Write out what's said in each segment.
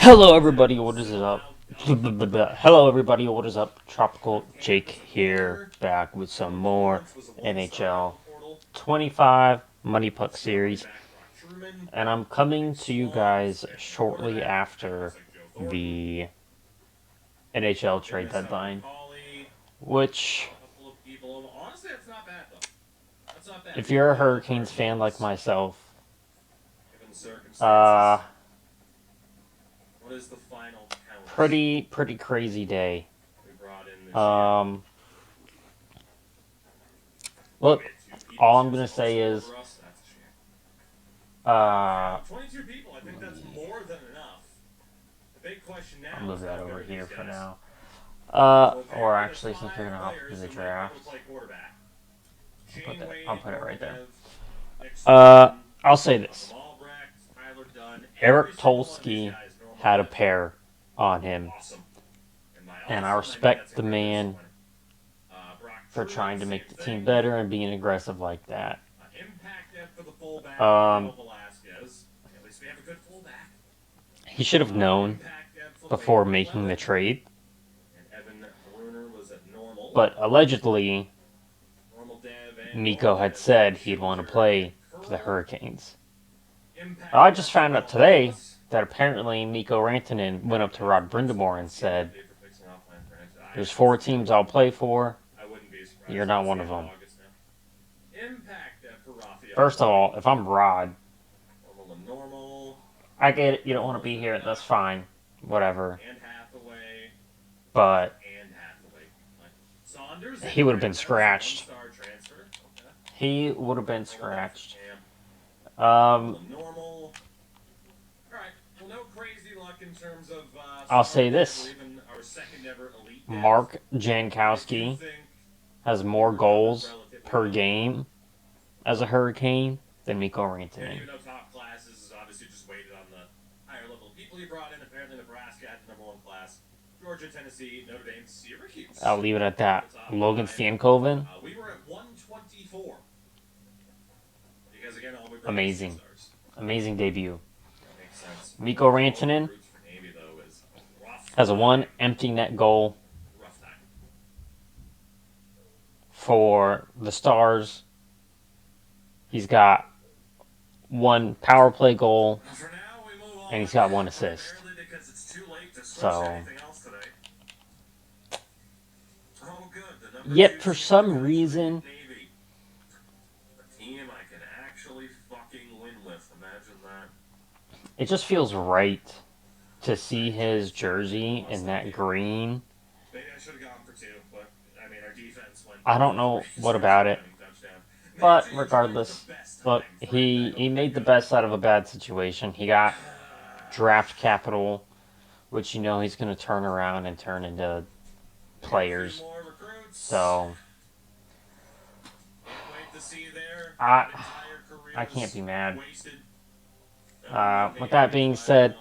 Hello everybody, what is it up? Hello everybody, what is up? Tropical Jake here, back with some more NHL 25 Money Puck series, and I'm coming to you guys shortly after the NHL trade deadline, which, if you're a Hurricanes fan like myself, uh, pretty crazy day. Um, Look, all I'm gonna say is, uh, I'll move that over here for now. Or actually, since we're gonna hop into the draft, I'll put it right there. I'll say this: Eric Tolsky had a pair on him, and I respect the man for trying to make the team better and being aggressive like that. Um, he should have known before making the trade, but allegedly, Mikko had said he'd want to play for the Hurricanes. I just found out today that apparently Mikko Rantanen went up to Rod Brindamore and said, "There's four teams I'll play for. You're not one of them." First of all, if I'm Rod, I get it. You don't want to be here. That's fine. Whatever. But he would have been scratched. He would have been scratched. I'll say this. Mark Jankowski has more goals per game as a Hurricane than Mikko Rantanen. I'll leave it at that. Logan Stankoven, amazing. Amazing debut. Mikko Rantanen has a one empty net goal for the Stars. He's got one power play goal, and he's got one assist. So, yet for some reason, it just feels right to see his jersey in that green. I don't know what about it, but regardless, look, he made the best out of a bad situation. He got draft capital, which he's going to turn around and turn into players. So I I can't be mad. With that being said,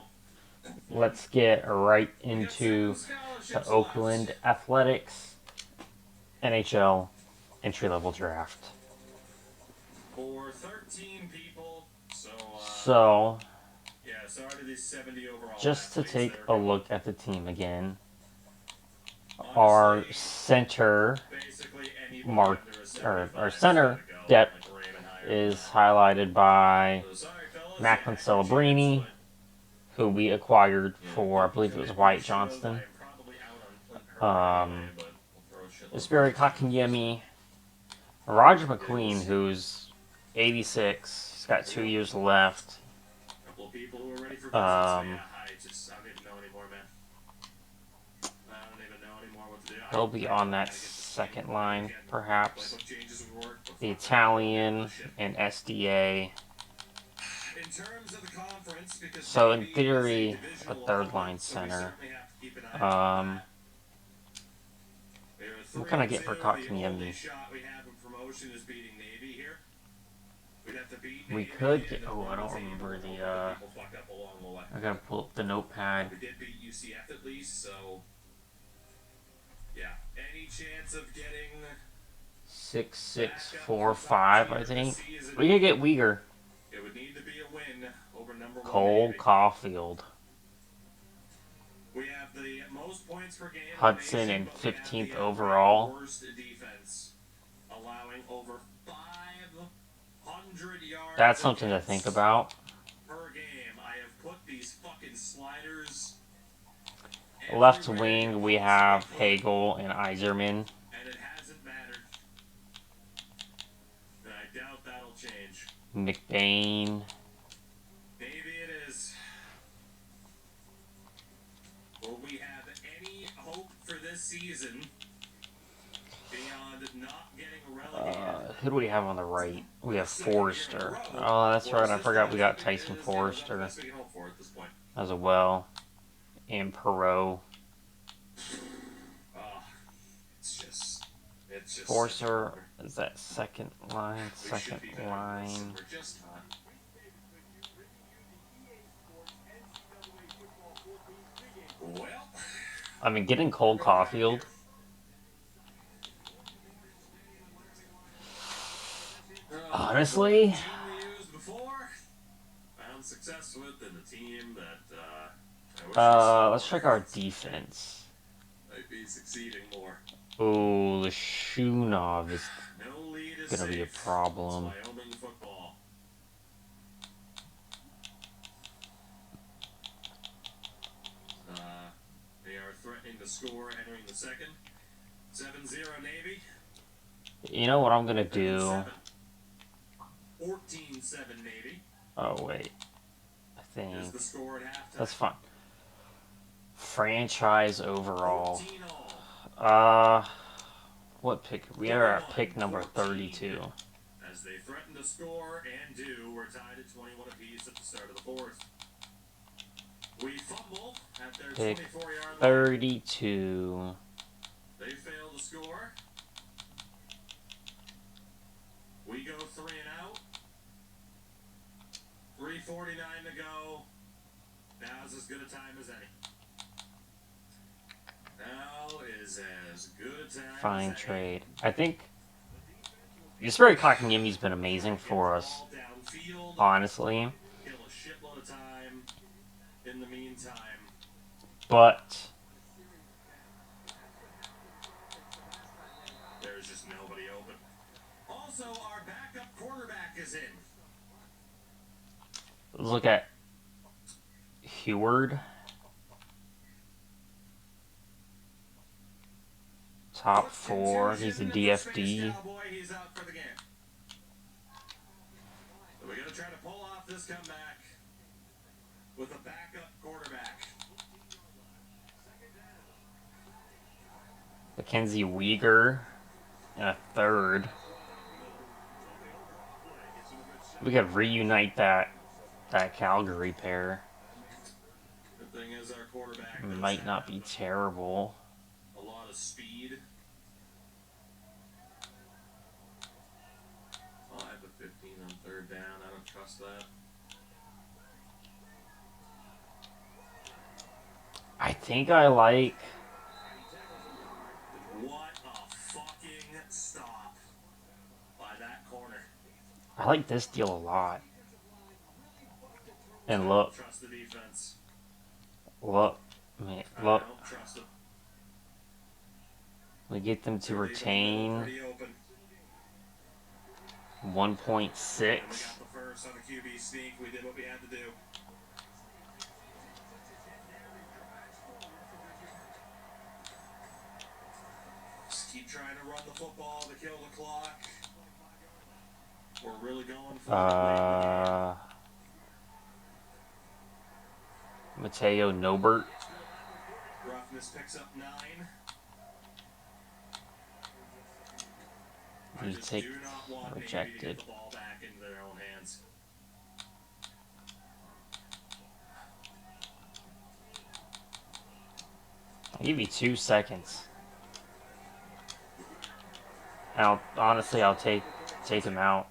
let's get right into the Oakland Athletics NHL entry-level draft. So, just to take a look at the team again, our center mark or our center depth is highlighted by Macklin Celebrini, who we acquired for, I believe it was Wyatt Johnston. Esperi Kakanyemi, Roger McQueen, who's 86. He's got 2 years left. He'll be on that second line, perhaps. The Italian and SDA. So in theory, a third line center. What can I get for Kotkaniemi? We could get. Oh, I don't remember the. I gotta pull up the notepad. We did beat UCF at least, so. Yeah. Any chance of getting 6-6-4-5, I think. We could get Uyghur. It would need to be a win over number Cole Caulfield. Hudson and 15th overall. That's something to think about. Left wing, we have Hagel and Iserman. McBain. Maybe it is. Will we have any hope for this season beyond not getting relegated? Who do we have on the right? We have Forrester. Oh, that's right. I forgot we got Tyson Forrester as well. And Perot. Forrester is that second line. I mean, getting Cole Caulfield. Honestly, let's check our defense. Oh, the Shunov is gonna be a problem. They are threatening to score entering the second. 7-0 Navy. You know what I'm gonna do? 14-7 Navy. Oh wait, I think that's fine. Franchise overall. What pick? We are at pick number 32. As they threaten to score and do, we're tied at 21 apiece at the start of the fourth. We fumble at their 24-yard line. 32. They fail to score. We go 3 and out. 3:49 to go. Now's as good a time as any. Now is as good a time Fine as trade. I think Jesperi Kotkaniemi's been amazing for us. Honestly. Kill a shitload of time in the meantime. But there's just nobody open. Also, our backup quarterback is in. let's look at Heward. Top 4. He's a DFD. He's out for the game. So we're going to try to pull off this comeback with a backup quarterback. Mackenzie Weegar in a third. We could reunite that Calgary pair. The thing is, our quarterback might not be terrible. A lot of speed. 5 of 15 on third down. I don't trust that. I think I like. What a fucking stop by that corner. I like this deal a lot. And look. Trust the defense. Look. Man, look. I don't trust them. We get them to retain 1.6. We got the first on a QB sneak. We did what we had to do. Just keep trying to run the football to kill the clock. We're really going for it. Mateo Nobert. Roughness picks up 9. You take rejected. The ball back into their own hands. I'll give you 2 seconds. I'll take him out.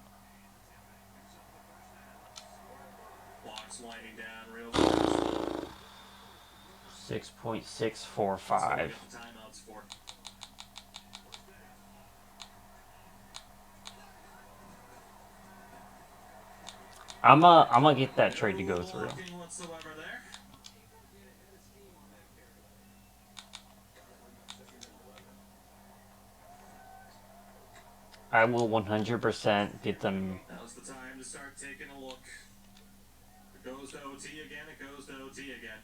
Clock's winding down real fast. 6.645. I'm gonna get that trade to go through. I will 100% get them. Now's the time to start taking a look. It goes to OT again. It goes to OT again.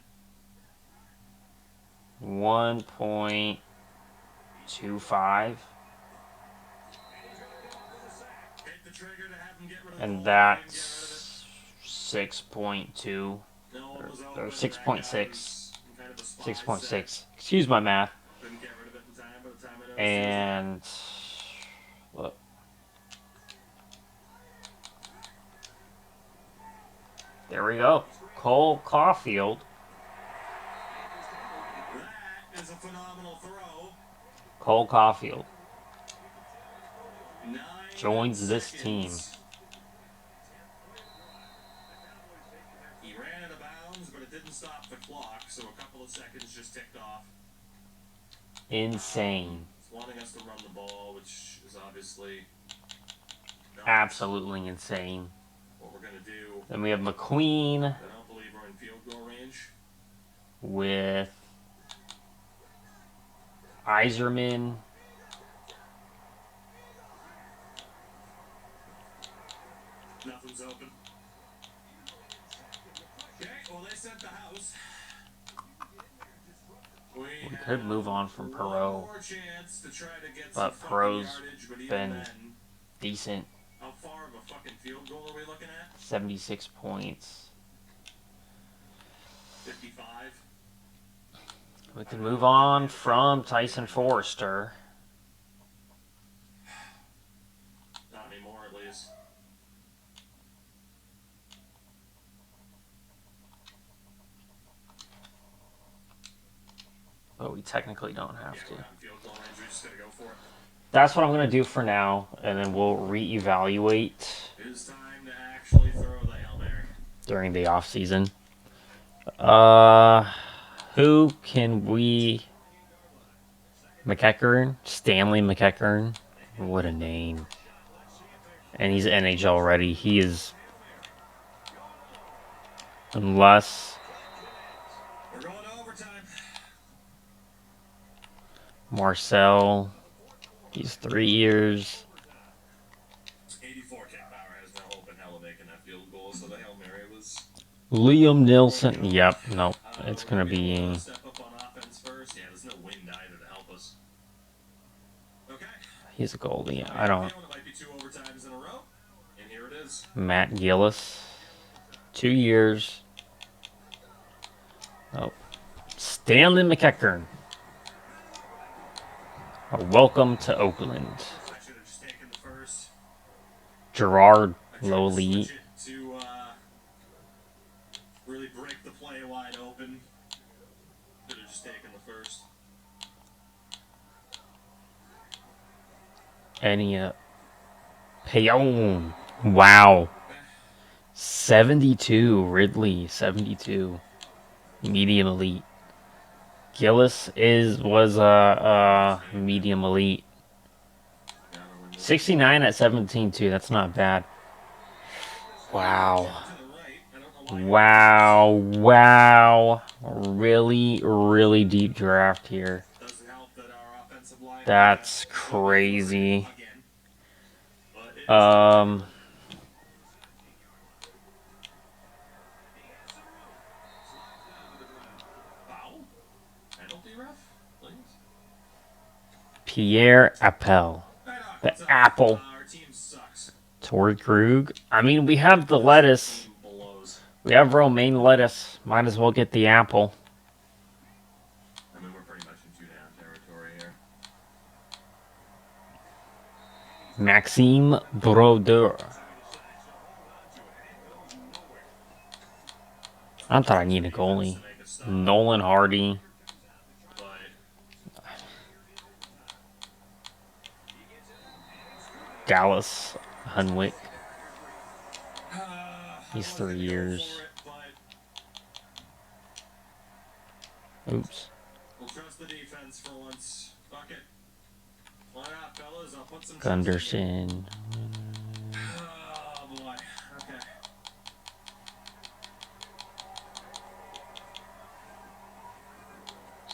1.25. Hit the trigger to have him get rid of the And ball. They didn't get rid of it. that's 6.2. No one was Or open. That 6.6. guy was in kind of a spot 6.6. Excuse my math. Couldn't get rid of it in time. By the time I noticed And look, there we go. Cole Caulfield that is a phenomenal throw. Cole Caulfield 9 joins this seconds. team. He ran out of bounds, but it didn't stop the clock, so a couple of seconds just ticked off. Insane. It's wanting us to run the ball, which is obviously not Absolutely insane. what we're going to do. Then we have McQueen I don't believe we're in field goal range. with Iserman. Nothing's open. Okay, well, they sent the house. We could move on from one Perot, more chance to try to get but some Perot's yardage, but even been then, decent. how far of a fucking field goal are we looking at? 76 points. 55. We can move on from Tyson Forrester. Not anymore, at least. But we technically don't have Yeah, to. we're not in field goal range. We just gotta go for it. That's what I'm going to do for now, and then we'll reevaluate It is time to actually throw the Hail Mary. during the off season. Who can we? McEachern? Stanley McEachern? What a name. And he's NHL already. He is. Unless We're going to overtime. Marcel. He's 3 years. 84 kick power has no hope in hell of making that field goal, so the Hail Mary was. Liam Nilsson. Yep, nope. It's going to be. Step up on offense first. Yeah, there's no wind either to help us. Okay. He's a goalie. I don't. It might be 2 overtimes in a row, and here it is. Matt Gillis. 2 years. Oh. Stanley McEachern. Welcome to Oakland. I should have just taken the first. Gerard I tried to Lowly. switch it to really break the play wide open. Should have just taken the first. Enya Payon. Wow. 72. Ridley. 72. Medium elite. Gillis was medium elite. 69 at 17 too. That's not bad. Wow. Wow. Wow. Really, really deep draft here. That's crazy. Pierre Appel. The Apple. Torrey Krug. I mean, we have the lettuce. We have romaine lettuce. Might as well get the apple. I mean, we're pretty much in 2-down territory here. Maxime Brodeur. I thought I need a goalie. Nolan Hardy. Dallas Hunwick. He's 3 years. Oops. We'll trust the defense for once. Fuck it. Why not, fellas? I'll put some Gunderson. Oh, boy. Okay.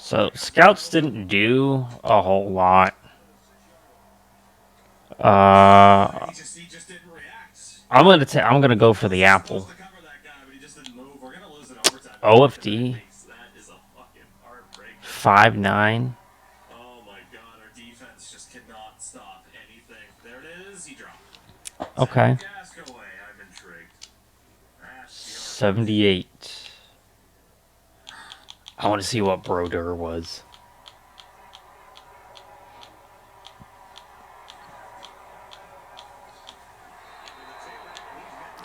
So, scouts didn't do a whole lot. Uh, He just didn't react. I'm gonna go for the Supposed apple. to cover that guy, but he just didn't move. We're gonna lose in overtime. OFD That is a fucking heartbreaker. 5'9". Oh my god, our defense just cannot stop anything. There it is. He dropped. Okay. Gascaway, I'm intrigued. That's the 78. I want to see what Broder was.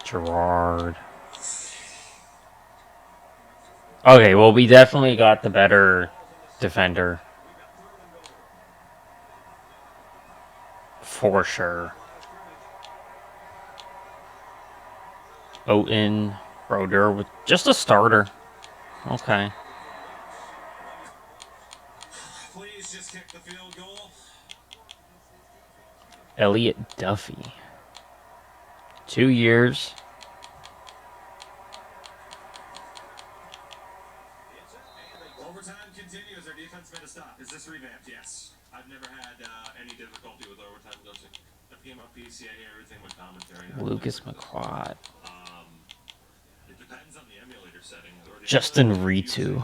Gerard. Okay, well, we definitely got the better defender. For sure. Oten, Broder, with just a starter. Okay. Please just kick the field goal. Elliot Duffy. 2 years. Overtime continues. Our defense made a stop. Is this revamped? Yes. I've never had any difficulty with overtime glitching. I came up PCA here, everything with commentary. Lucas McQuad. It depends on the emulator settings. Or the Justin emulator Ritu.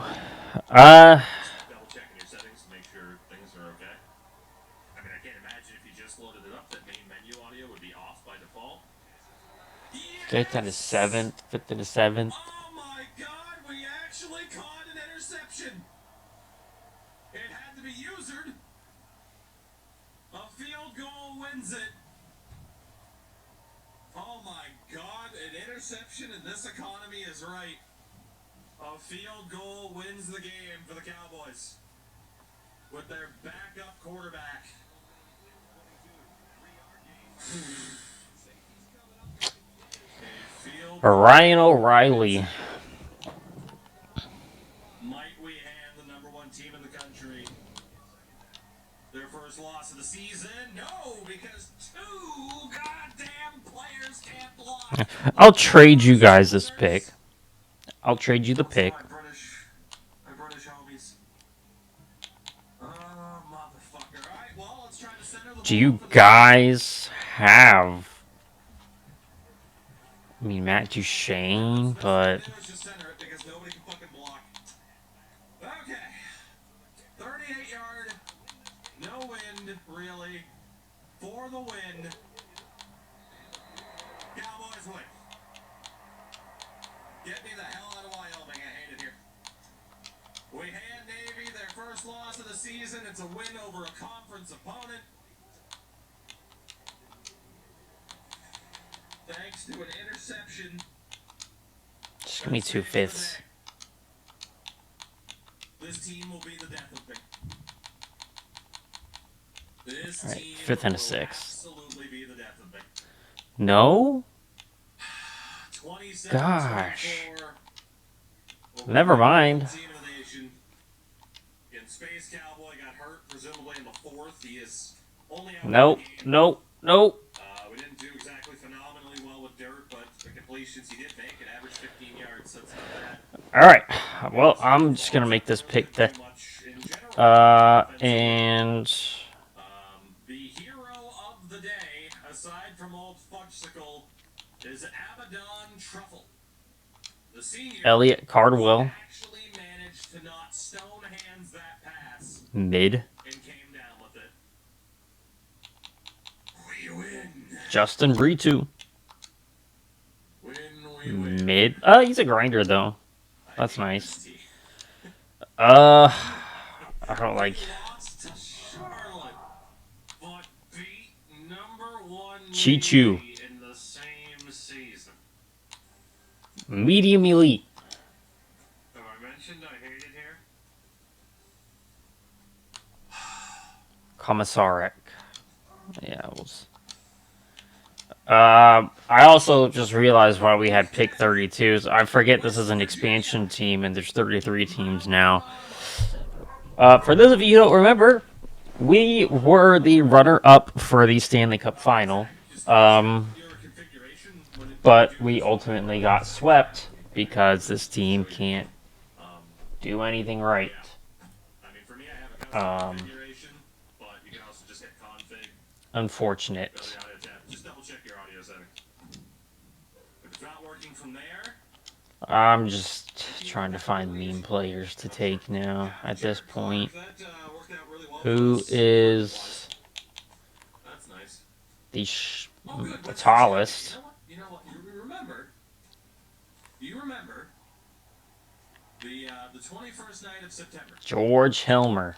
double checking your settings to make sure things are okay. I mean, I can't imagine if you just loaded it up that main menu audio would be off by default. Fifth and a seventh. Fifth and a seventh. Oh my god, we actually caught an interception. It had to be usered. A field goal wins it. Oh my god, an interception in this economy is right. A field goal wins the game for the Cowboys. With their backup quarterback. Ryan O'Reilly. Might we hand the #1 team in the country their first loss of the season? No, because 2 goddamn players can't block. I'll trade you guys this pick. I'll trade you the pick. My British homies. Motherfucker. Alright, well, let's try to center the Do you guys have... I mean, Matt Duchene, but... Just center it because nobody can fucking block. Okay. 38-yard. No wind, really. For the win. Cowboys win. Get me the hell out of Wyoming. I hate it here. We hand Navy their first loss of the season. It's a win over a conference opponent. Thanks to an interception. Just give me 2 fifths. This team will be the death of me. This Alright, team 5th and a will 6. absolutely be the death of me. No? 27 Gosh. 24. Never mind. Team of the nation. In Space Cowboy got hurt, presumably in the 4th. He is only out Nope. of the game. Nope. Nope. We didn't do exactly phenomenally well with dirt, but the completions he did make it averaged 15 yards, so it's not bad. Alright. Well, I'm just going to make this pick. And... The hero of the day, aside from old Fudgesicle, is Abaddon Truffle. The senior Elliot Cardwell. actually managed to not stone hands that pass Mid. and came down with it. We win. Justin Ritu. We win. Mid. He's a grinder, though. That's nice. I don't like... Lost to Charlotte, but beat #1 Chichu. in the same season. Medium elite. Have I mentioned I hate it here? Commissaric. Yeah, it was... I also just realized why we had pick 32. I forget this is an expansion team, and there's 33 teams now. For those of you who don't remember, we were the runner-up for the Stanley Cup Final. But we ultimately got swept because this team can't do anything right. Unfortunate. Just double check your audio setting. If it's not working from there, I'm just trying to find meme players to take now at this point. that worked out really well for Who us. is That's nice. the Oh, good. the West Virginia. Okay, you tallest? know what? You know what? You remember? Do you remember the 21st night of September? George Hilmer.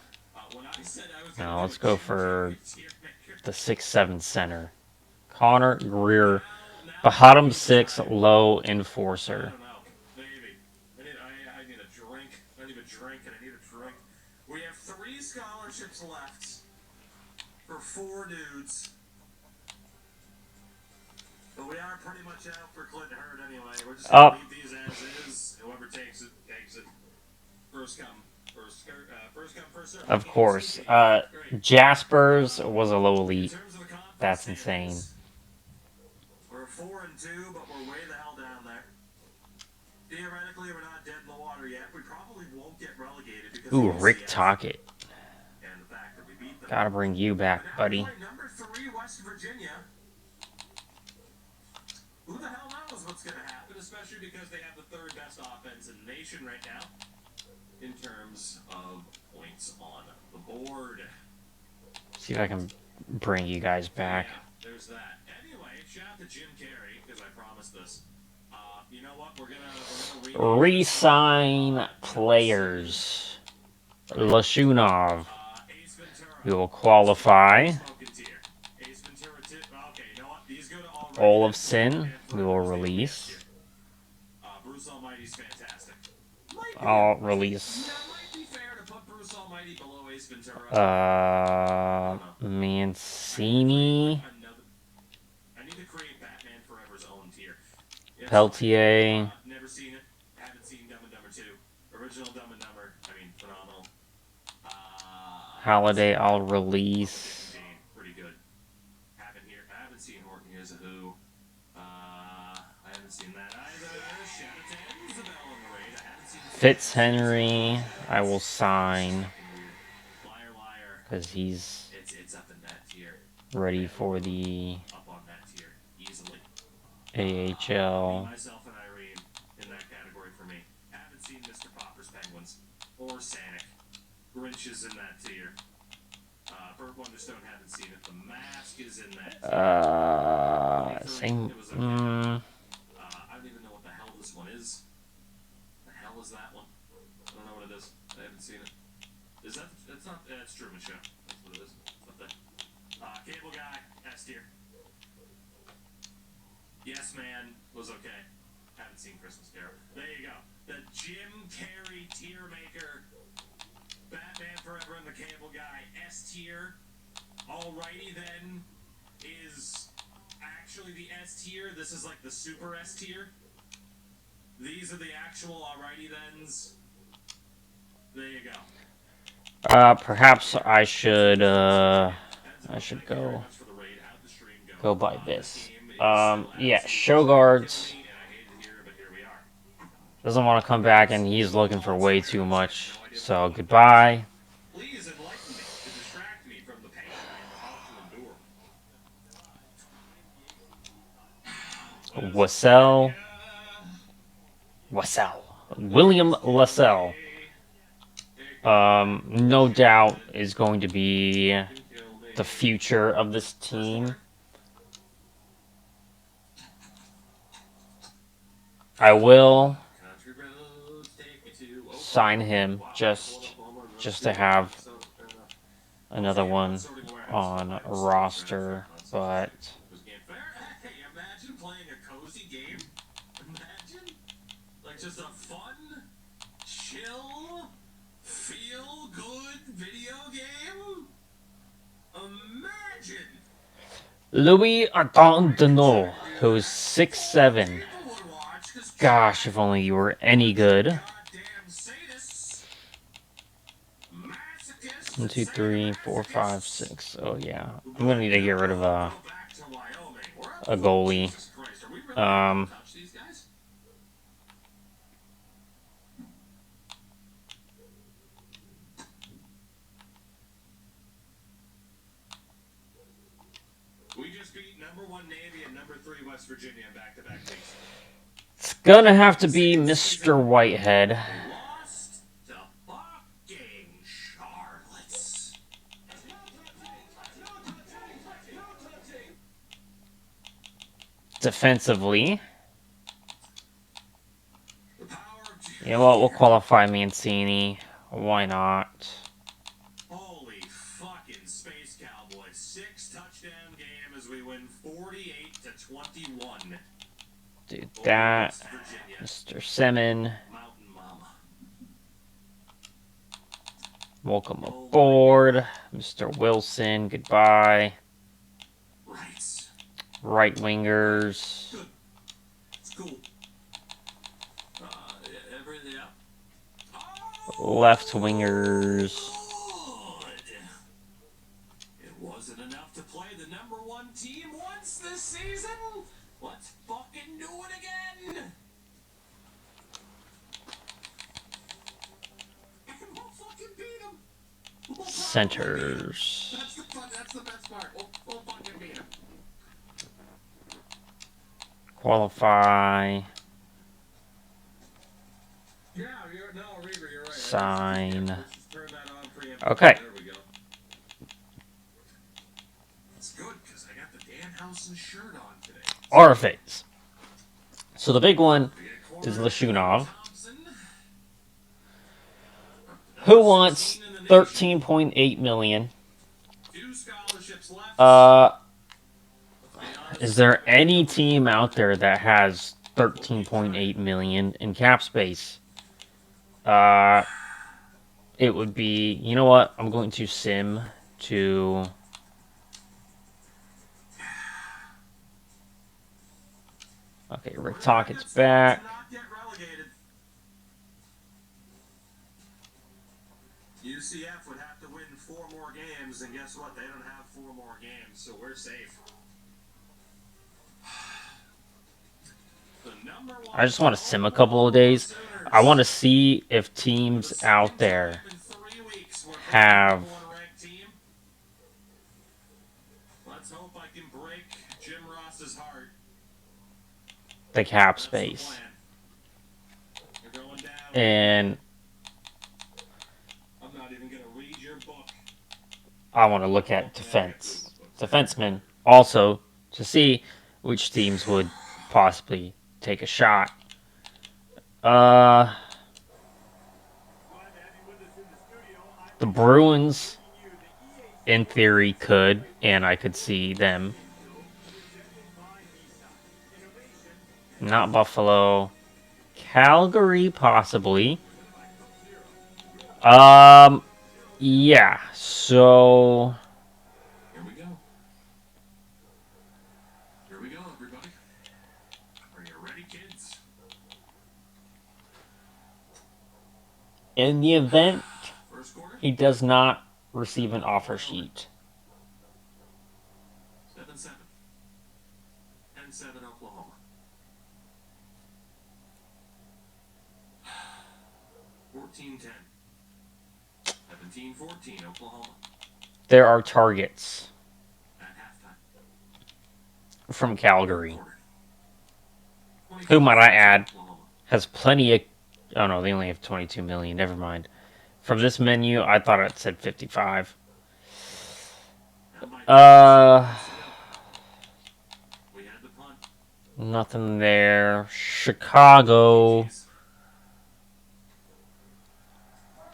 When I said I was Now gonna do let's a go Jim for Carrey tier maker. the 6'7" center. Connor Greer. Now Bottom maybe it's 6 time. low I enforcer. don't know. Maybe. I need a drink. I need a drink and I need a drink. We have 3 scholarships left for 4 dudes. But we are pretty much out for Clinton Hurd anyway. We're just going to leave these as is. Whoever takes it, takes it. First come, first serve. Of course. Jaspers was a low elite. That's insane. We're 4-2, but we're way the hell down there. Theoretically, we're not dead in the water yet. We probably won't get relegated because Ooh, of Rick UCF Tockett. and the fact that we beat them. Gotta bring you back, But now buddy. we play number 3 West Virginia. Who the hell knows what's going to happen, especially because they have the 3rd best offense in the nation right now in terms of points on the board. See if I can bring you guys back. Yeah, there's that. Anyway, shout out to Jim Carrey because I promised this. You know what? We're gonna Resign players. Lashunov. Ace Ventura. We will qualify. Smoking tier. Ace Ventura tip. Okay, you know what? These go to already. Olafson. We will release. Bruce Almighty's fantastic. I'll release. Now, might be fair to put Bruce Almighty below Ace Ventura. Mancini. I need to create Batman Forever's own tier. Yes, Peltier. never seen it. Haven't seen Dumb and Dumber 2. Original Dumb and Dumber. I mean, phenomenal. Holiday, I'll release. Pretty good. I haven't seen Horton Hears a Who. I haven't seen that either. Shanahan, Isabel on the raid. I haven't seen Fitzhenry, I will sign. Liar, liar. Because he's It's up in that tier. ready for the Up on that tier. Easily. AHL. Myself and Irene in that category for me. Haven't seen Mr. Popper's Penguins or Sanic. Grinch is in that tier. Burt Wonderstone haven't seen it. The Mask is in that tier. Same. It was okay. I don't even know what the hell this one is. The hell is that one? I don't know what it is. I haven't seen it. Is that? That's not. That's Truman Show. That's what it is. It's up there. Cable Guy S tier. Yes Man was okay. Haven't seen Christmas Carol. There you go. The Jim Carrey tier maker. Batman Forever and the Cable Guy S tier. Alrighty then is actually the S tier. This is like the super S tier. These are the actual alrighty thens. There you go. Perhaps I should go by this. Yeah, Shogarts doesn't want to come back, and he's looking for way too much. So goodbye. Please enlighten me to distract me from the pain I am about to endure. Wassell. William Lassell. No doubt is going to be the future of this team. I will sign him just to have another one on roster, but Imagine playing a cozy game. Imagine, like, just a fun, chill, feel-good video game. Imagine. Louis Artandino, who's 6'7". Gosh, if only you were any good. 1, 2, 3, 4, 5, 6. Oh yeah, I'm gonna need to get rid of a goalie. Number 1 Navy and number 3 West Virginia in back-to-back weeks. It's gonna have to be Mr. Whitehead. They lost to fucking Charlotte. Defensively, The power of you know what? We'll qualify Mancini. Why not? Holy fucking space Cowboys. 6 touchdown game as we win 48-21. Do Over that. West Virginia. Mr. Semin, Mountain Mama. welcome aboard. Mr. Wilson, goodbye. Right. Right wingers, Good. It's cool. Everything up. left wingers. Good. It wasn't enough to play the number 1 team once this season. Let's fucking do it again. And we'll fucking beat them. We'll Centers. That's the best part. We'll fucking beat them. Qualify. Yeah, you're right. Sign. Let's just turn that on preemptively. Okay. There we go. It's good because I got the Danhausen shirt on today. RFAs. So the big one is Lashunov, who wants 13.8 million. 2 scholarships left. Is there any team out there that has 13.8 million in cap space? It would be, you know what? I'm going to sim to okay, Rick Tockett's back. Not get relegated. UCF would have to win 4 more games, and guess what? They don't have 4 more games, so we're safe. The number 1 I just want to sim a couple of days. I want to see if teams out there have Let's hope I can break Jim Ross's heart. the cap That's the space. plan. You're going down. And I'm not even gonna read your book. I want to look at defensemen also to see which teams would possibly take a shot. The Bruins, in theory, could, and I could see them. Not Buffalo. Calgary, possibly. Yeah, so Here we go. Here we go, everybody. Are you ready, kids? in the event First quarter, he does not receive an offer sheet, 7-7. 10-7 Oklahoma. 14-10. 17-14 Oklahoma. there are targets At halftime. from Calgary, Quarter. who, might I add, Oklahoma. has plenty of... Oh, no, they only have 22 million. Never mind. From this menu, I thought it said 55. That might We had the punt. Nothing there. Chicago. Jeez.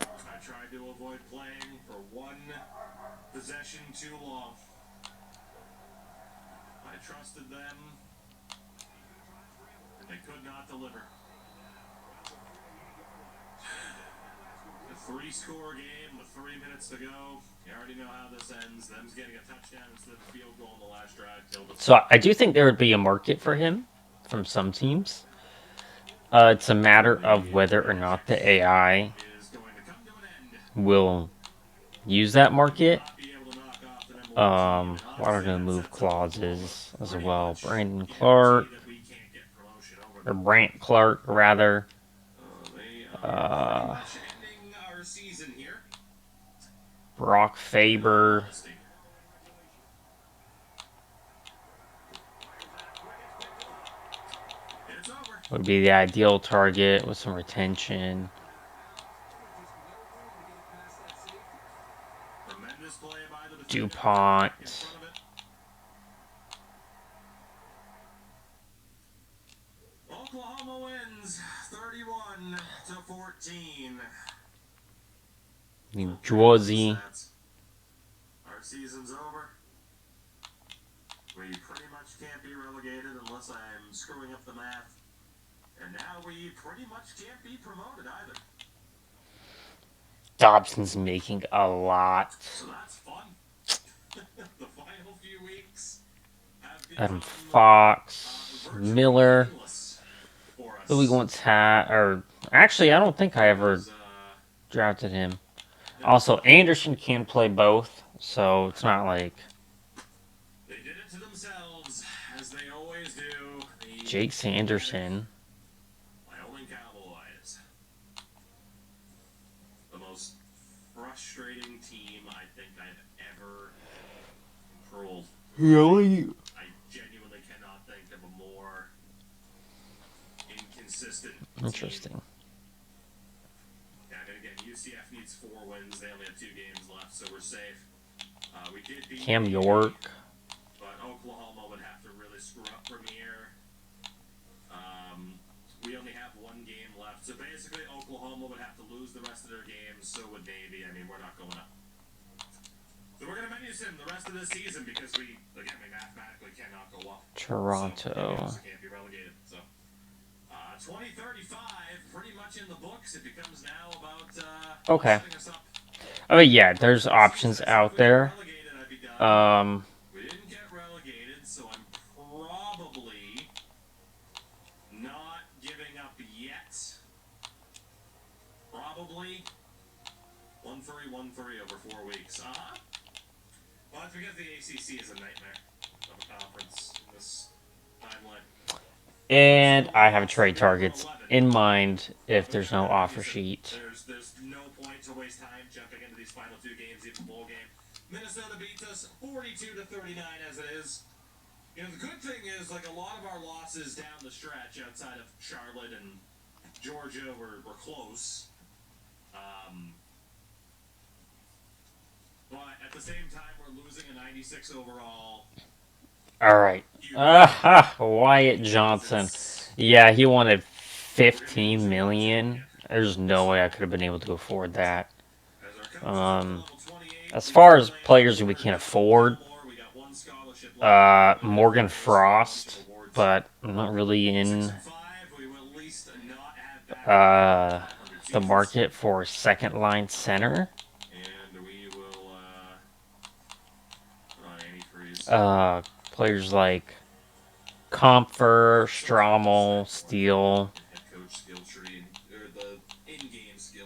I tried to avoid playing for 1 possession too long. I trusted them, and they could not deliver. A 3-score game with 3 minutes to go. You already know how this ends. Them's getting a touchdown instead of a field goal in the last drive. So I do think there would be a market for him from some teams. It's a matter of whether or not the AI Is going to come to an end. will use that market. Not be able to knock off the number 1 team. What are the move clauses as Pretty well? much Brandon guarantee Clark, that we can't get promotion over or them. Brant Clark, rather. They are pretty much ending our season here. Brock Faber. would be the ideal target with some retention. Tremendous play by the defender DuPont. in front of it. Oklahoma wins 31-14. New Jersey. Our season's over. We pretty much can't be relegated unless I'm screwing up the math. And now we pretty much can't be promoted either. Dobson's making a lot. So that's fun. The final few weeks have Adam become Fox, virtually Miller. meaningless for us. Who we once had, or actually, I don't think I ever drafted him. Also, Anderson can play both, so it's not like They did it to themselves, as they always do. The Jake Sanderson. Wyoming Cowboys. The most frustrating team I think I've ever controlled. Really? I genuinely cannot think of a more inconsistent Interesting. team. Yeah, and again, UCF needs 4 wins. They only have 2 games left, so we're safe. We did beat Cam BC, York. but Oklahoma would have to really screw up from here. We only have 1 game left, so basically Oklahoma would have to lose the rest of their games. So would Navy. I mean, we're not going up. So we're going to menu sim the rest of this season because we mathematically cannot go up. Toronto. So we also can't be relegated. So 2035, pretty much in the books. It becomes now about Okay. setting us up. Oh yeah, there's options out there. We didn't get relegated, so I'm probably not giving up yet. Probably 1-3, 1-3 over 4 weeks. Well, that's because the ACC is a nightmare of a conference in this timeline. And I have trade targets in mind if there's no offer sheet. There's no point to waste time jumping into these final 2 games, even bowl game. Minnesota beats us 42-39 as it is. You know, the good thing is, like, a lot of our losses down the stretch outside of Charlotte and Georgia were close. But at the same time, we're losing a 96 overall. All right. Wyatt Johnson. Yeah, he wanted 15 million. There's no way I could have been able to afford that. As far as players we can't afford, Morgan Frost, but I'm not really in the market for second line center. Players like Comfer, Strommel, Steele.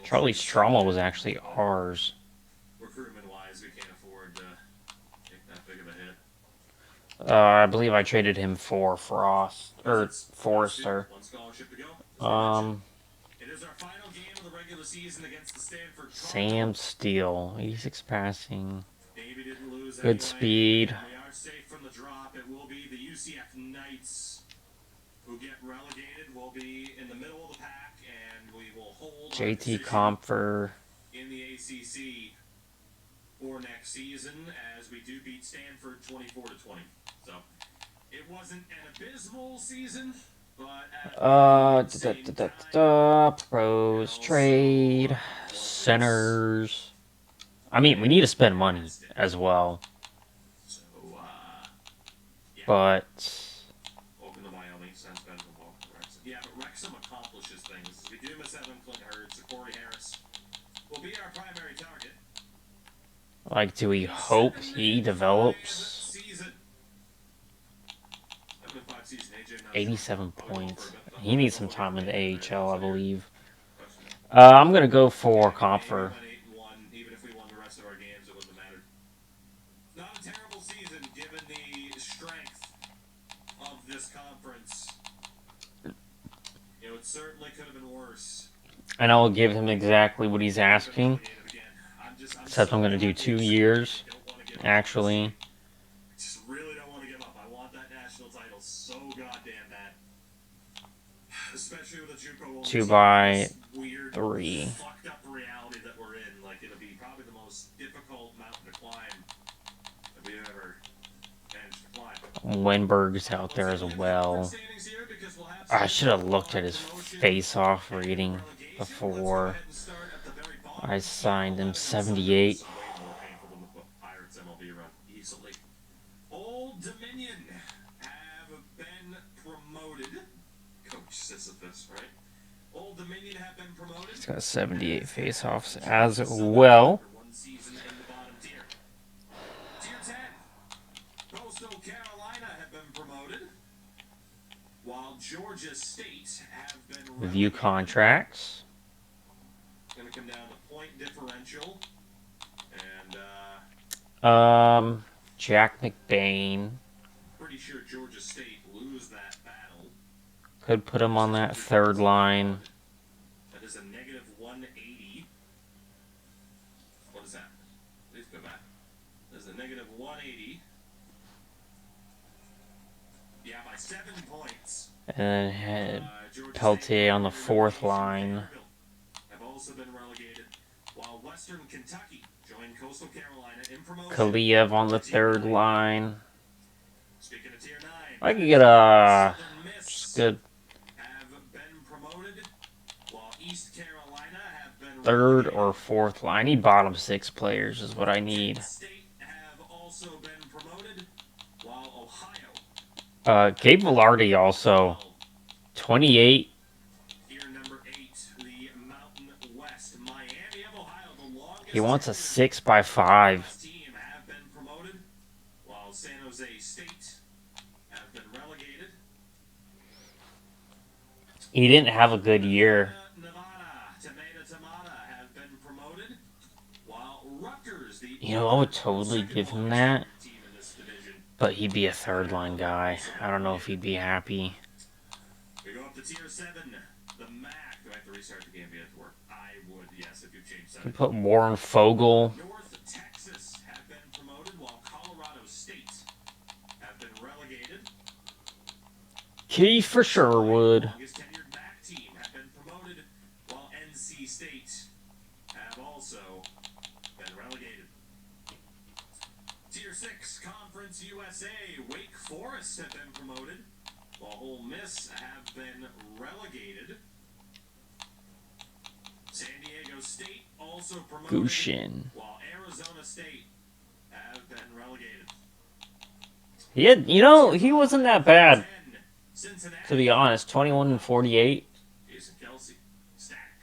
Charlie Strommel was actually ours. Recruitment-wise, we can't afford to take that big of a hit. I believe I traded him for Frost or Forrester. One scholarship to go. It is our final game of the regular season against the Stanford Sam Steele, 86 passing, Navy didn't lose good anyway, speed. and we are safe from the drop. It will be the UCF Knights who get relegated. We'll be in the middle of the pack, and we will hold JT Comfer. in the ACC for next season as we do beat Stanford 24-20. So it wasn't an abysmal season, but Pros, trade, centers. I mean, we need to spend money as well. So, yeah. But Open to Wyoming, sounds better than Wrexham. Yeah, but Wrexham accomplishes things. We do miss Evan Clint Hurd, so Corey Harris will be our primary target. like, do we hope he develops? 87 points. He needs some time in the AHL, I believe. I'm gonna go for Comfer. Even if we won the rest of our games, it wouldn't have mattered. Not a terrible season given the strength of this conference. You know, it certainly could have been worse. And I'll give him exactly what he's asking. Except I'm going to do 2 years, actually. I just really don't want to give up. I want that national title so goddamn bad. 2 team in by this weird, 3. fucked up reality that we're in. Like, it'll be probably the most difficult mountain to climb that we've ever managed to climb. Winberg's out there as well. I should have looked at his face-off rating before I signed him. 78. Old Dominion have been promoted. Coach Sisyphus, right? Old Dominion have been promoted. He's got 78 face-offs as well. One season in the bottom tier. Tier 10. Coastal Carolina have been promoted, while Georgia State have been Review relegated. contracts. Going to come down to point differential. And, Jack McBain. pretty sure Georgia State lose that battle. Could put him on that third line. That is a negative 180. What is that? Please go back. There's a negative 180. Yeah, by 7 points. And then had Georgia Peltier State on the fourth line. have also been relegated, while Western Kentucky joined Coastal Carolina in promotion. Kaliev on the third line. Speaking of tier 9, I could get a just good have been promoted, while East Carolina have been third relegated. or fourth line. I need bottom 6 players is what I need. State have also been promoted, while Ohio. Gabe Velarde also 28. Here number 8, the Mountain West, Miami of Ohio, the longest. He wants a tenured 6 by 5. team have been promoted, while San Jose State have been relegated. He didn't have a good year. Nevada, Tomata have been promoted, while Rutgers, the You know, I would totally second give him longest that, tenured team in this division. but he'd be a third line guy. I don't know if he'd be happy. We go up to tier 7, the MAC. Do I have to restart the game to get it to work? I would, yes, if you change You 7. put Warren Fogle. North Texas have been promoted, while Colorado State have been relegated. Kiefer Sherwood. Longest tenured MAC team have been promoted, while NC State have also been relegated. Tier 6, Conference USA, Wake Forest have been promoted, while Ole Miss have been relegated. San Diego State also promoted, Gushin. while Arizona State have been relegated. He had, you know, he wasn't that bad, 10, Cincinnati. to be honest. 21 and 48. Jason Kelsey, stack.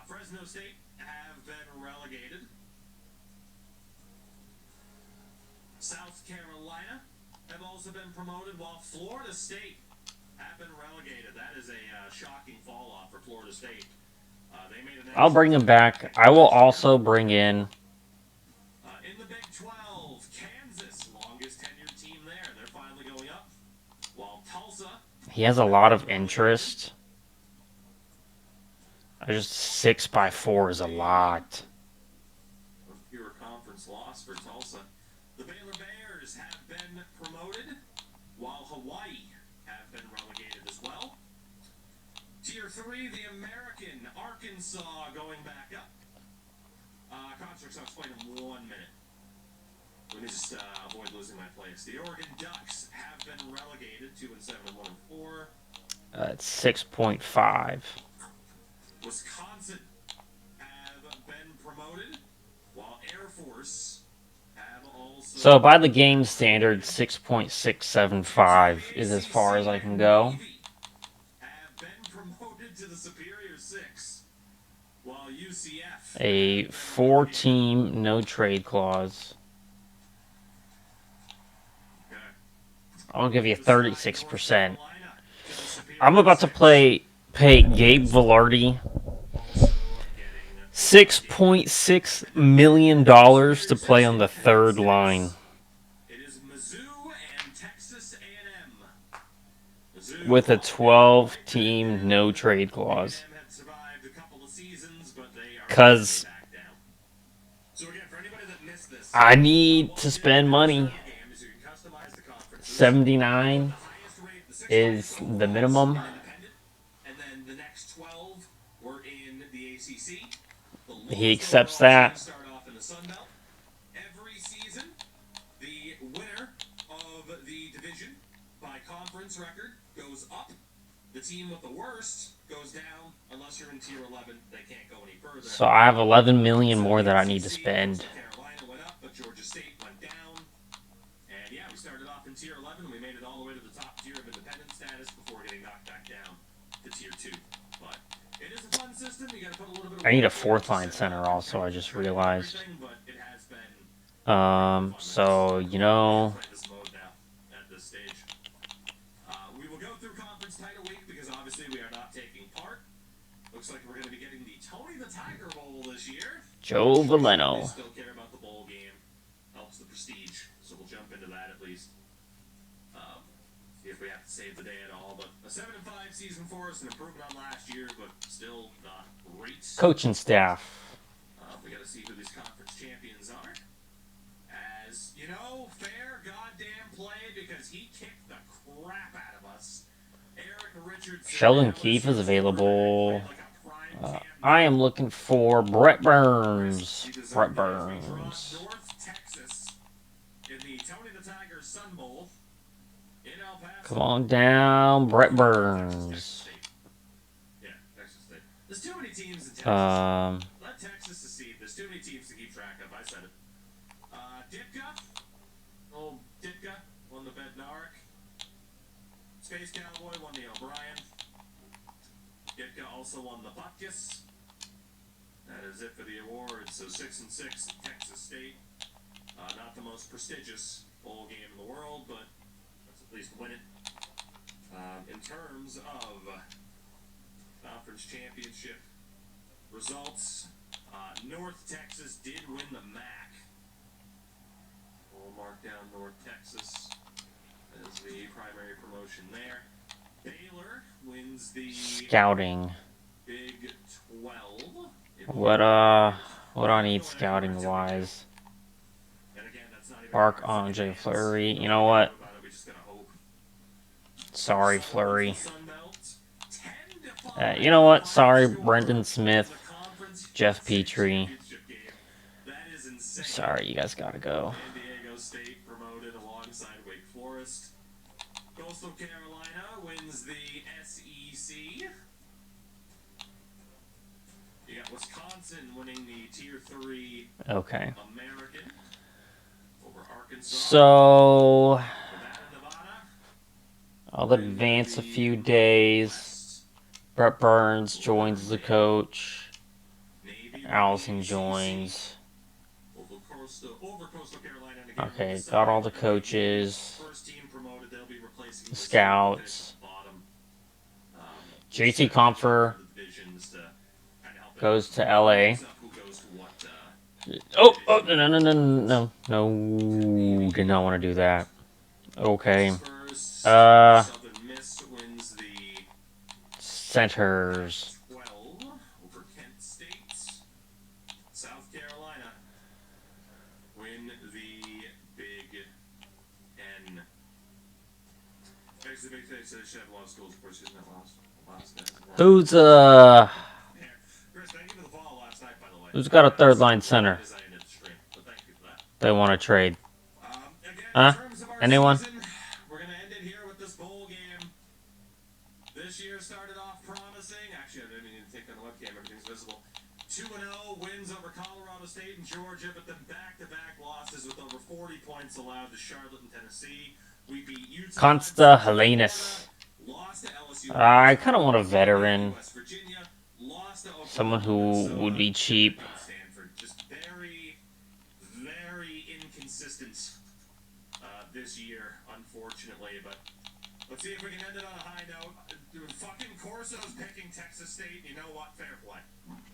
Fresno State have been relegated. South Carolina have also been promoted, while Florida State have been relegated. That is a shocking fall off for Florida State. They made an I'll bring him back. I will also bring in in the Big 12, Kansas, longest tenured team there. They're finally going up. While Tulsa, he has a lot of interest. I just 6 by 4 is a lot. fewer conference loss for Tulsa. The Baylor Bears have been promoted, while Hawaii have been relegated as well. Tier 3, the American Arkansas going back up. Constructs, I'll explain in 1 minute. Let me just avoid losing my place. The Oregon Ducks have been relegated, 2 and 7 and 1 and 4. It's 6.5. Wisconsin have been promoted, while Air Force have also. So by the game standard, 6.675 is as far as I can go. Have been promoted to the Superior 6, while UCF. A 4-team no trade clause. I'll give you 36%. I'm about to pay Gabe Velarde $6.6 million to play on the third line It is Mizzou and Texas A&M. Mizzou with a 12-team no trade clause. A&M had survived a couple of seasons, but they are 'Cause back down. So again, for anybody that missed this, I need to spend money. game is you can customize the conferences. 79 The highest rate, the sixth is highest the minimum. independent, and then the next ACC. The He lowest accepts overall that. teams start off in the Sun Belt. Every season, the winner of the division by conference record goes up. The team with the worst goes down. Unless you're in tier 11, they can't go any further. So I have 11 million So more the that I need to ACC, spend. Coastal Carolina went up, but Georgia State went down. And yeah, we started off in tier 11, and we made it all the way to the top tier of independent status before getting knocked back down to tier 2. But it is a fun system. You got to put a little bit of I need a work in to 4th line set it center up and also, I just train realized. everything, but it has been really fun with So, this. you know, Play this mode now at this stage. We will go through conference title week because obviously we are not taking part. Looks like we're going to be getting the Tony the Tiger Bowl this year. Joe They Valeno. still care about the bowl game. Helps the prestige. So we'll jump into that at least. See if we have to save the day at all. But a 7-5 season for us, an improvement on last year, but still not great. Coaching staff. We got to see who these conference champions are. As you know, fair goddamn play because he kicked the crap out of us. Eric Richardson. Sheldon Keefe is available. I am looking for Brett Burns. Brett Burns. North Texas in the Tony the Tiger Sun Bowl in El Paso. Come on down, Brett Burns. Yeah, Texas State. There's too many teams in Texas. Let Texas secede. There's too many teams to keep track of. I said it. Ditka. Old Ditka won the Bednarik. Space Cowboy won the O'Brien. Ditka also won the Butkus. That is it for the awards. So 6-6, Texas State. Not the most prestigious bowl game in the world, but let's at least win it. In terms of conference championship results, North Texas did win the MAC. We'll mark down North Texas as the primary promotion there. Baylor wins the Scouting. Big 12. What do I need scouting wise? Mark Andre Fleury. You know what? Sorry, Fleury. You know what? Sorry, Brendan Smith. Jeff Petrie. Sorry, you guys gotta go. San Diego State promoted alongside Wake Forest. Coastal Carolina wins the SEC. You got Wisconsin winning the Tier 3 Okay. American over Arkansas. So Nevada, I'll advance a few days. Brett Burns joins the coach. Navy Allison joins. over Coastal Carolina. And again, Okay, got all the coaches. First team promoted, they'll be replacing The scouts. bottom. JT Comfer Divisions to kind of help goes to LA. who goes to what, Oh, no, did not want to do that. Okay. Spurs, Southern Miss wins the Centers. 12 over Kent State. South Carolina win the Big N. Actually, the Big Ten said they should have a lot of schools, of course, isn't that last Who's Chris, thank you for the follow last night, by the way. who's got a third line center As I ended the stream, but thank you for that. they want to trade? Again, Huh? in terms of our Anyone? season, we're going to end it here with this bowl game. This year started off promising. Actually, I didn't even take on the webcam. Everything's visible. 2-0 wins over Colorado State and Georgia, but then back-to-back losses with over 40 points allowed to Charlotte and Tennessee. We beat Utah. Consta Helenis. Lost to LSU. I kind of want a veteran. West Virginia. Lost to Oklahoma, Someone who would be cheap. Stanford. Just very, very inconsistent this year, unfortunately. But let's see if we can end it on a high note. Fucking Corso's picking Texas State. You know what? Fair play.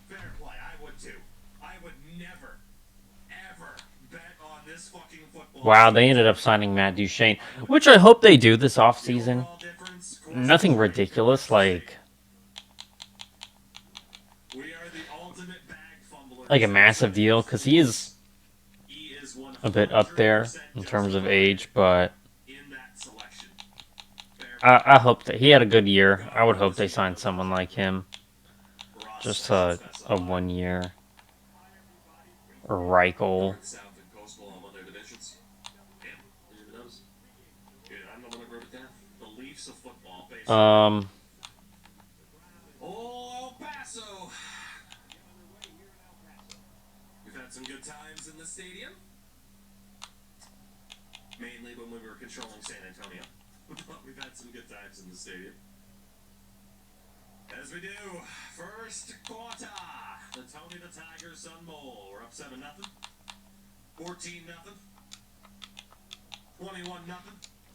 Fair play. I would too. I would never, ever bet on this fucking football. Wow, they ended up signing Matt Duchene, which I hope they do this offseason. Overall difference, Corso Nothing ridiculous, like we are the ultimate bag fumblers. a massive deal, because he is He is a bit up there in terms of age, but in that selection. I hope that he had a good year. I would hope they signed someone like him. Ross Just says to that's a 1 year Reichel. North, South, and Coastal all won their divisions. Yeah, didn't even notice. Yeah, I'm the one that wrote it down. The Leafs of football, basically. Oh, El Paso. We've had some good times in the stadium. Mainly when we were controlling San Antonio. But we've had some good times in the stadium. As we do, first quarter. The Tony the Tiger Sun Bowl. We're up 7-0. 14-0. 21-0.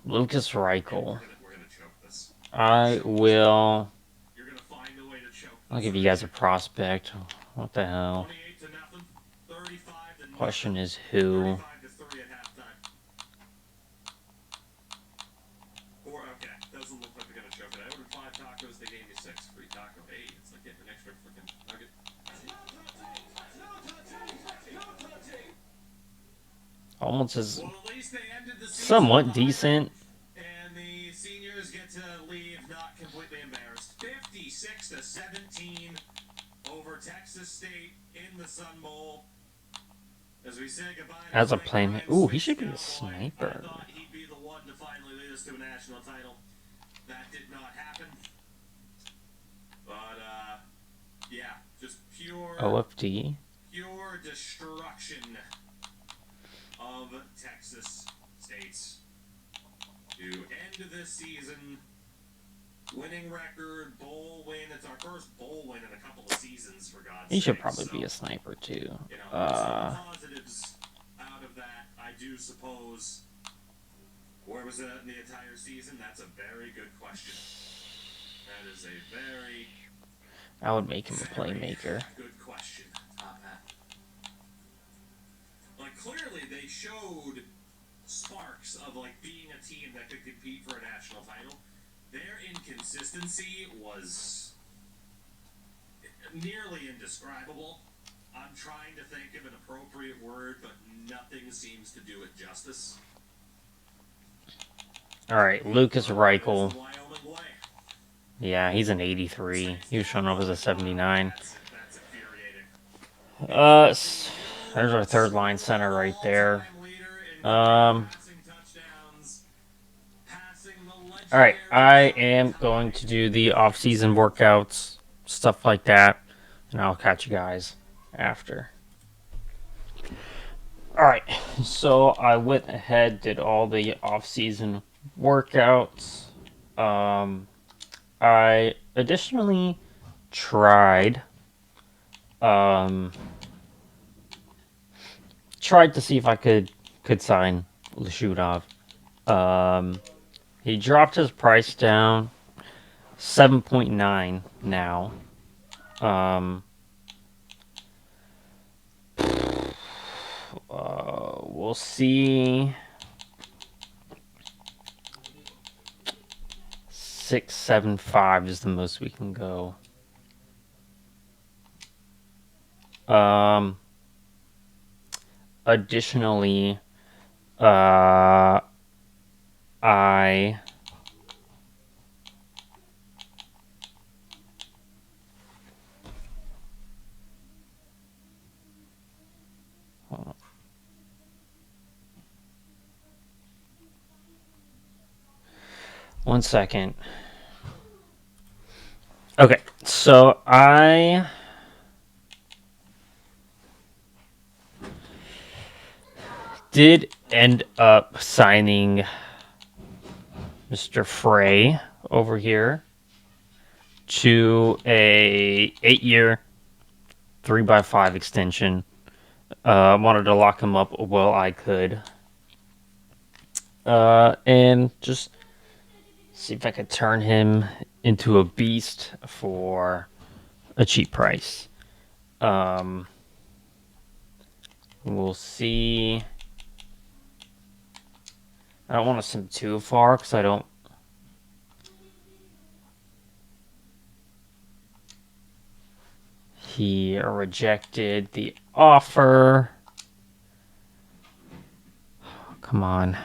Lucas Reichel. We're gonna choke this. I will. You're gonna find a way to choke this. I'll give you guys a prospect. What the hell? 28-0. 35-0. Question is who? 35-3 at halftime. Or okay, doesn't look like they're gonna choke it. I ordered 5 tacos. They gave me 6 free taco. Hey, it's like getting an extra freaking nugget. Almost as Well, at least they ended the season somewhat decent. and the seniors get to leave not completely embarrassed. 56-17 over Texas State in the Sun Bowl. As we say goodbye to As a Frank playman. Ryan's Ooh, he should be a Swiss Cowboy. sniper. I thought he'd be the one to finally lead us to a national title. That did not happen. But yeah, just pure OFD. pure destruction of Texas State's to end this season. Winning record, bowl win. It's our first bowl win in a couple of seasons, for God's sake. He should probably be a sniper too. You know, some positives out of that, I do suppose. Where was it in the entire season? That's a very good question. That is a very I would make him a playmaker. good question, Top Hat. Like, clearly they showed sparks of, like, being a team that could compete for a national title. Their inconsistency was nearly indescribable. I'm trying to think of an appropriate word, but nothing seems to do it justice. Alright, Lucas Reichel. It's the Wyoming way. Yeah, he's an 83. He was showing up as a 79. That's infuriating. There's our third line center right there. All-time leader in passing touchdowns, passing the Alright, I legendary am going to do the off-season workouts, stuff like that, and I'll catch you guys after. Alright, so I went ahead, did all the off-season workouts. I additionally tried to see if I could sign Lashudov. He dropped his price down 7.9 now. We'll see. 6.75 is the most we can go. Additionally, I hold on. One second. Okay, so I did end up signing Mr. Frey over here to a 8-year 3x5 extension. Wanted to lock him up while I could. And just see if I could turn him into a beast for a cheap price. We'll see. I don't want to send too far because I don't. He rejected the offer. Come on.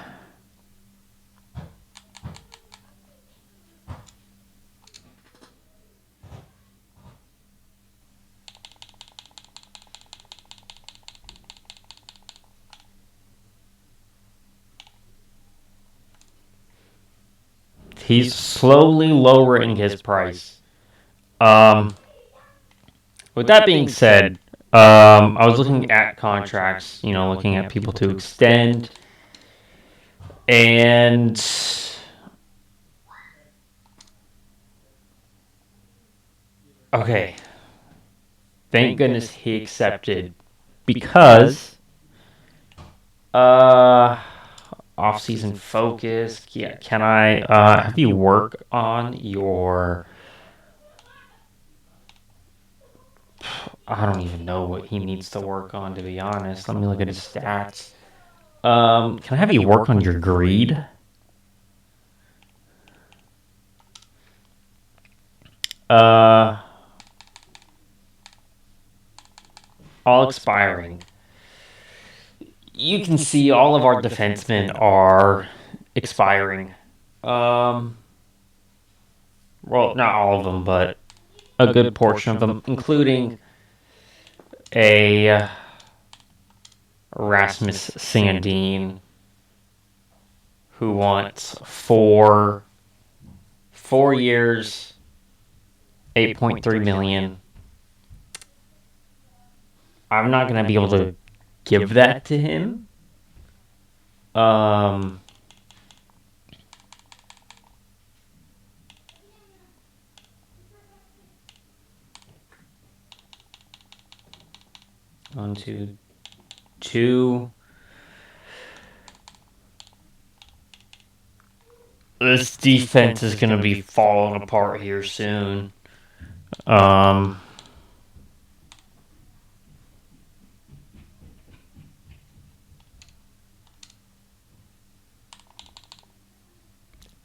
He's slowly lowering his price. With that being said, I was looking at contracts, looking at people to extend, and okay, thank goodness he accepted because off-season focus. Yeah, can I have you work on your? I don't even know what he needs to work on, to be honest. Let me look at his stats. Can I have you work on your greed? All expiring. You can see all of our defensemen are expiring. Well, not all of them, but a good portion of them, including a Rasmus Sandin, who wants 4 years, 8.3 million. I'm not gonna be able to give that to him. Um, 1, 2, 2. This defense is gonna be falling apart here soon. Um,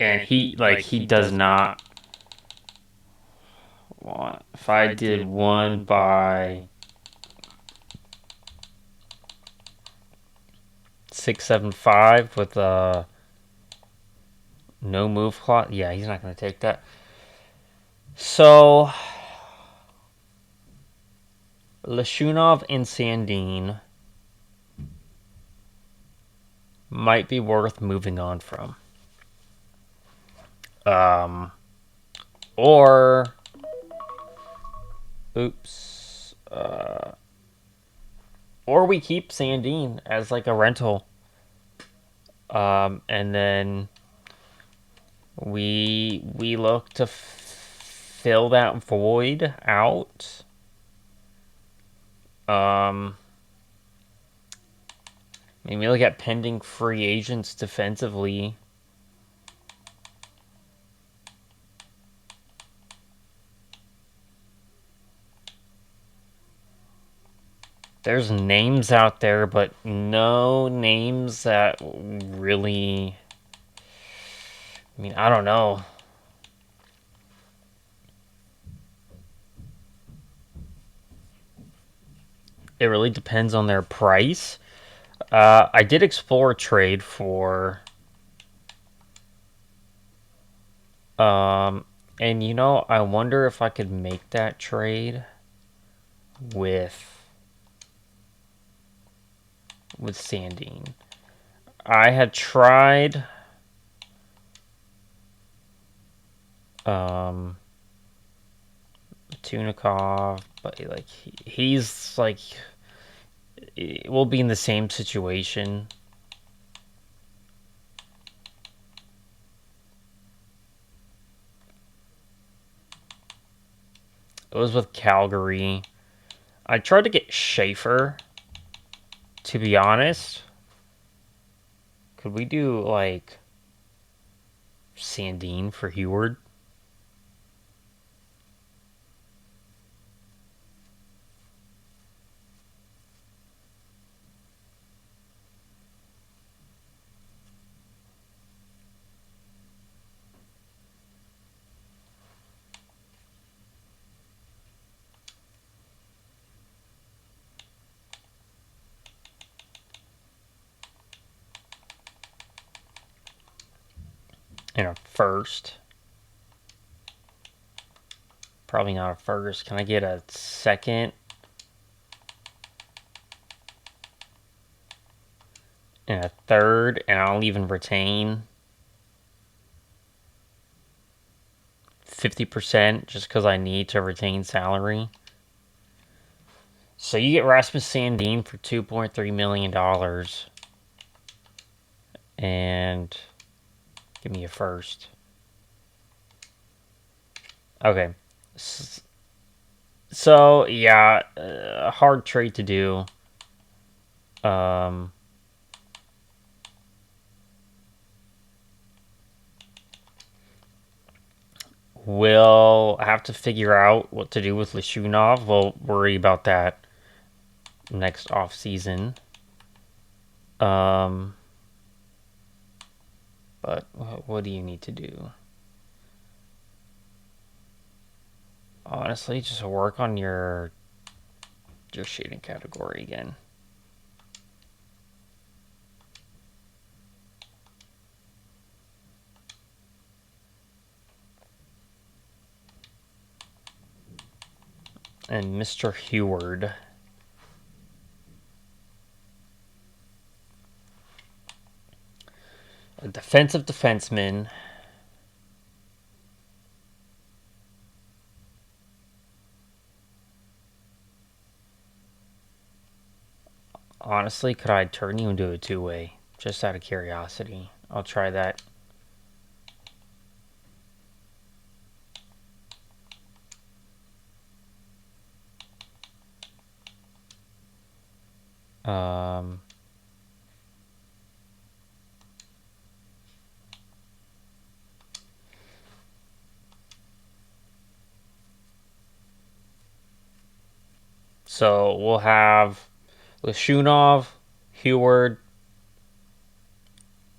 and he does not want. If I did one by 675 with a no move clause, yeah, he's not gonna take that. So Lashunov and Sandin might be worth moving on from. Or oops. Or we keep Sandin as like a rental. And then we look to fill that void out. Maybe look at pending free agents defensively. There's names out there, but no names that really. I mean, I don't know. It really depends on their price. I did explore a trade for. And I wonder if I could make that trade with Sandine. I had tried Tunikov, but like he's like we'll be in the same situation. It was with Calgary. I tried to get Schaefer, to be honest. Could we do like Sandine for Heward? In a first. Probably not a first. Can I get a second? And a third, and I'll even retain. 50% just because I need to retain salary. So you get Rasmus Sandin for $2.3 million. And give me a first. Okay. So, yeah, a hard trade to do. Um, we'll have to figure out what to do with Lishunov. We'll worry about that next off season. But what do you need to do? Honestly, just work on your shading category again. And Mr. Heward. A defensive defenseman. Honestly, could I turn you into a two-way? Just out of curiosity. I'll try that. Um, so we'll have Lashunov, Heward,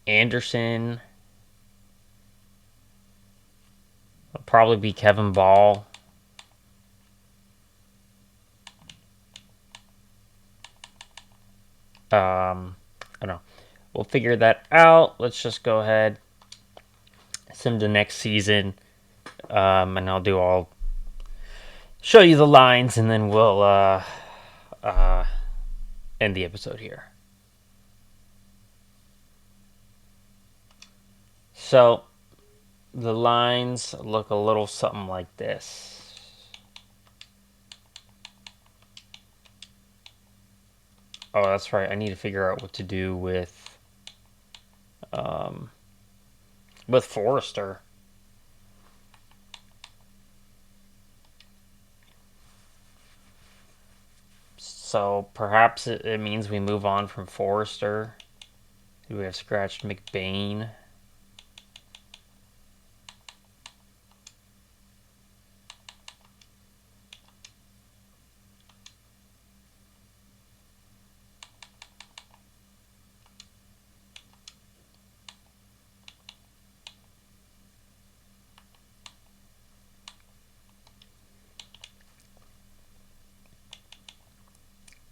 Anderson. It'll probably be Kevin Ball. I don't know. We'll figure that out. Let's just go ahead. Sim to next season. And I'll show you the lines, and then we'll end the episode here. So the lines look a little something like this. Oh, that's right. I need to figure out what to do with Forrester. So perhaps it means we move on from Forrester. Do we have scratched McBain?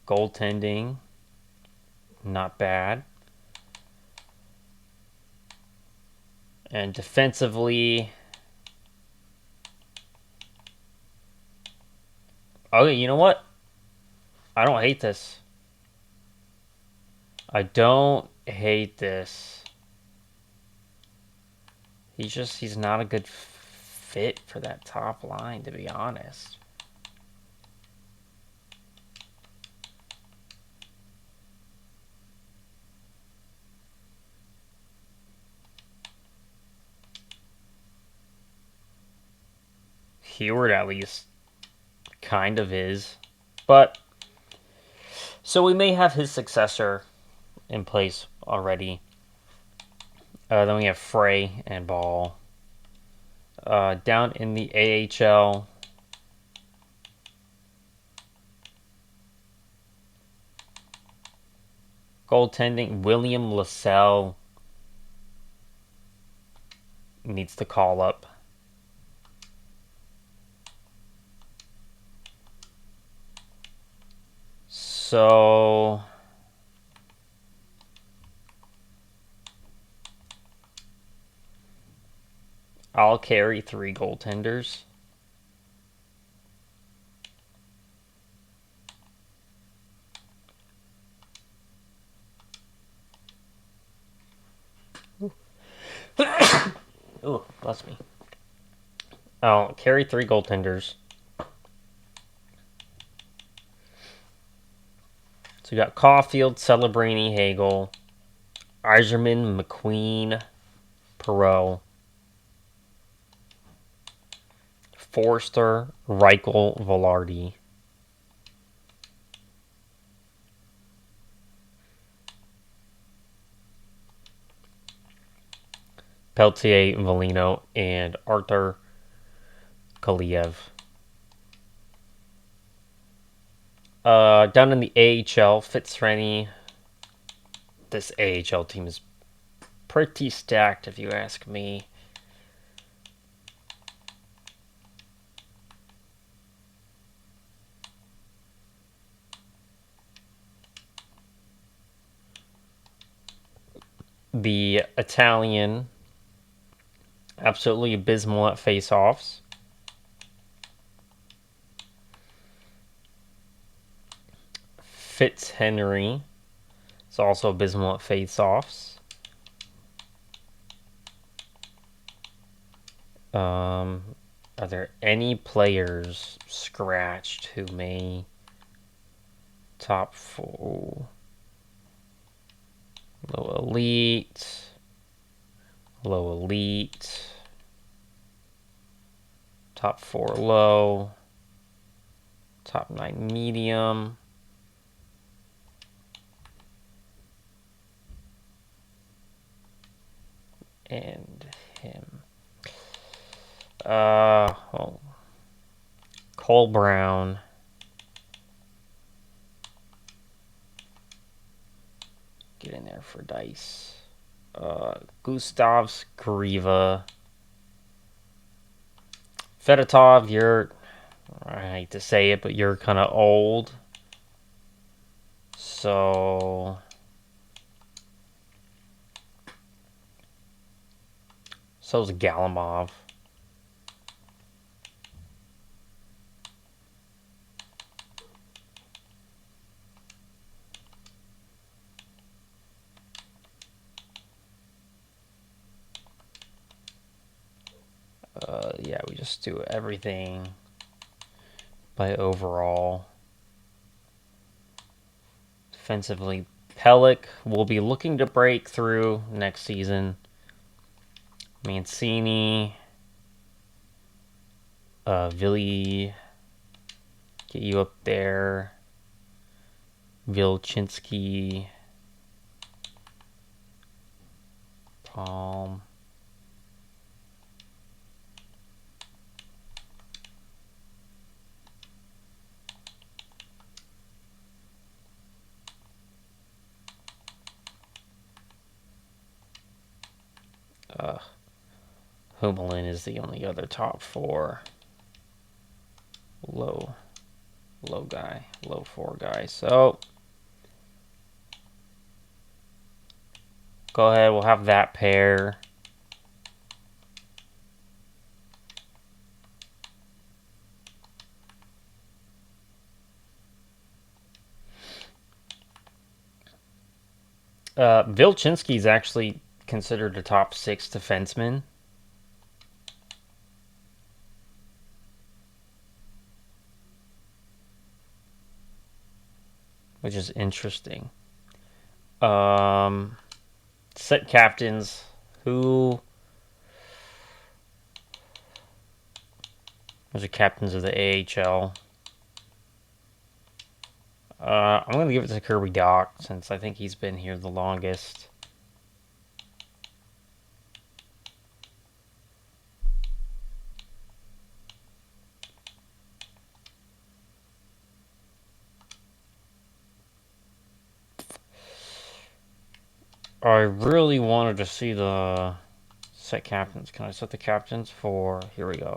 Goaltending, not bad. And defensively, okay, you know what? I don't hate this. I don't hate this. He's not a good fit for that top line, to be honest. Heward at least kind of is. But so we may have his successor in place already. Then we have Frey and Ball. Down in the AHL, goaltending, William Lassell needs to call up. So I'll carry 3 goaltenders. Oh, bless me. I'll carry 3 goaltenders. So we got Caulfield, Celebrini, Hagel, Eiserman, McQueen, Perot, Forster, Reichel, Velarde. Peltier, Valino, and Arthur Kaliev. Down in the AHL, Fitzrennie. This AHL team is pretty stacked, if you ask me. The Italian, absolutely abysmal at face-offs. Fitzhenry is also abysmal at face-offs. Are there any players scratched who may top 4? Low elite. Low elite. Top 4 low. Top 9 medium. And him. Cole Brown. Get in there for dice. Gustavs, Griva. Fedotov, I hate to say it, but you're kind of old. So so's Galimov. Yeah, we just do everything by overall. Defensively, Pellick will be looking to break through next season. Mancini, Villy, get you up there. Vilchinski, Palm. Humelin is the only other top 4 low 4 guy. So go ahead, we'll have that pair. Vilchinski is actually considered a top 6 defenseman. Which is interesting. Set captains. Who? Those are captains of the AHL. I'm going to give it to Kirby Dach since I think he's been here the longest. I really wanted to see the set captains. Can I set the captains for... Here we go.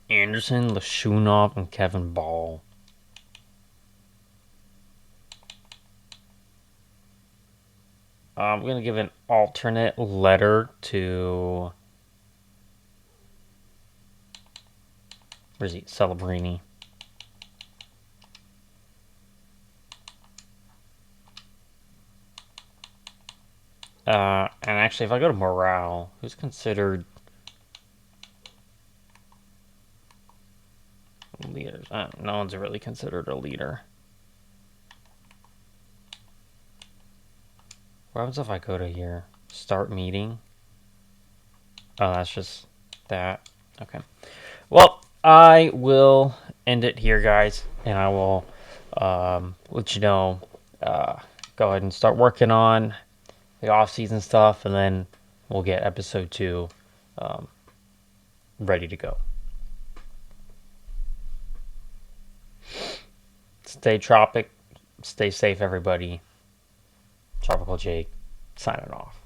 Anderson, Lashunov, and Kevin Ball. I'm going to give an alternate letter to... Where's he? Celebrini. And actually, if I go to morale, who's considered leaders? No one's really considered a leader. What happens if I go to here? Start meeting? Oh, that's just that. Okay. Well, I will end it here, guys, and I will let you know. Go ahead and start working on the off-season stuff, and then we'll get episode 2 ready to go. Stay tropic, stay safe, everybody. Tropical Jake, signing off.